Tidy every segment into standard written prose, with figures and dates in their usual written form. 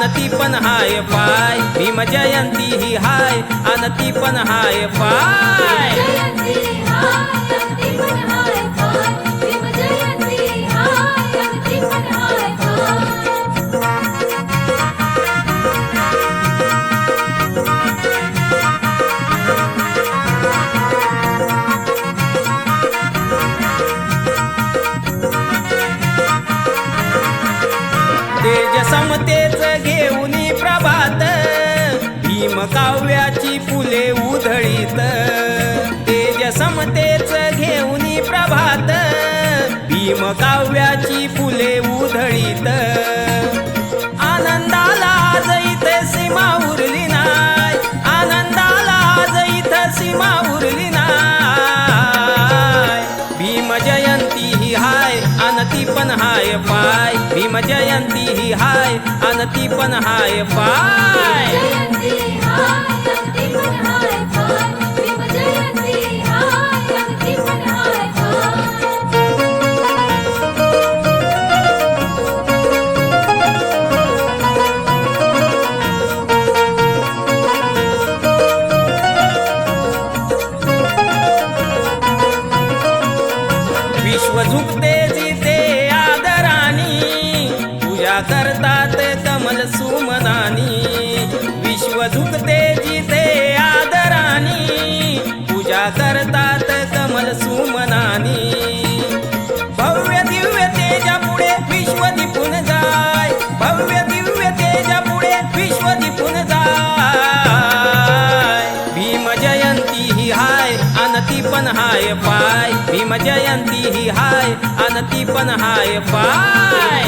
अन ती पण हाय पाय. भीम जयंती ही हाय अन ती पण हाय पाय. तेज समतेच घेऊनी प्रभात भीम काव्याची फुले उधळीत. तेज समतेच घेऊनी प्रभात भीम काव्याची फुले उधळीत. आनंदाला आज इथे सीमा उरली नाय. आनंदाला आज इथे सीमा उरली नाय. भीम जयंती ही हाय अन ती पण हाय पाय. भीम जयंती ही हाय अन ती पण हाय पाय. विश्व झुकते जिथे आदरानी पूजा करतात कमल सुमनानी. विश्व झुकते जिथे आदरानी पूजा करतात कमल सुमनानी. भव्य दिव्य तेजा पुढे विश्व दिपून जाय. भव्य दिव्य तेजा पुढे विश्व दिपून जाय. भीम जयंती ही हाय अन ती पण हाय पाय. भीम जयंती ही हाय अन ती पण हाय पाय.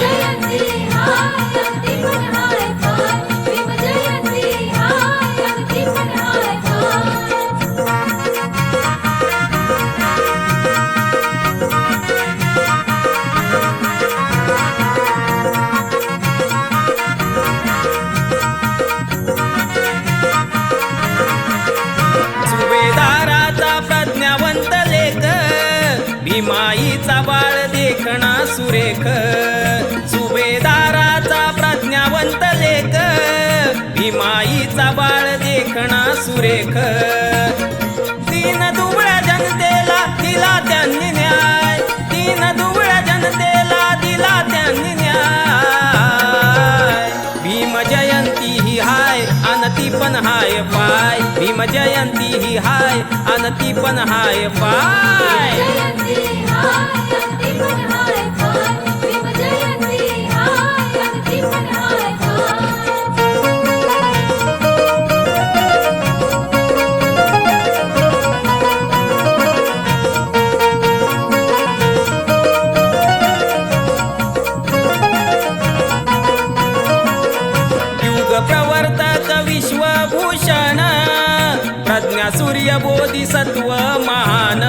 सुभेदाराचा प्रज्ञावंत लेख भीमाईचा बाळ देखणा सुरेख. सुभेदाराचा प्रज्ञावंत लेख भीमाईचा बाळ देखणा सुरेख. दीन दुबळ्या जनतेला दिला त्यांनी न्याय. दीन दुबळ्या जनतेला दिला त्यांनी न्याय. भीम जयंती ही हाय अन ती पण हाय पाय. भीम जयंती ही हाय अन ती पण हाय पाय. प्रवर्तक विश्वभूषण प्रज्ञा सूर्य बोधिसत्व महान.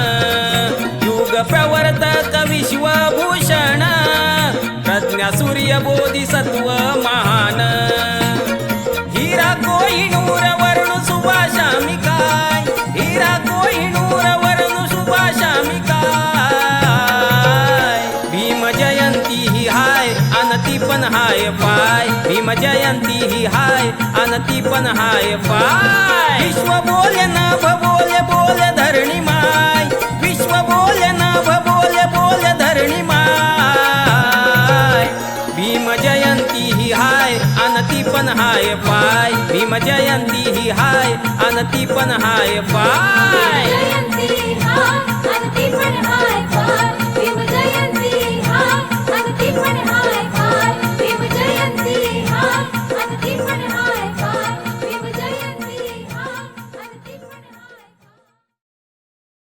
युग प्रवर्तक विश्वभूषण प्रज्ञा सूर्य बोधिसत्व महान. हिरा कोहिनूर वर्ण सुभाषामी काय. हिरा कोहिनूर वर्ण सुभाषामी काय. भीम जयंती ही हाय अन ती पण हाय पाय. भीम जयंती ही हाय अन ती पण हाय पाय. विश्व बोले नभ बोले बोले धरणी माय. विश्व बोले नभ बोले बोले धरणी माय. भीम जयंती ही हाय अन ती पण हाय पाय. भीम जयंती ही हाय अन ती पण हाय पाय.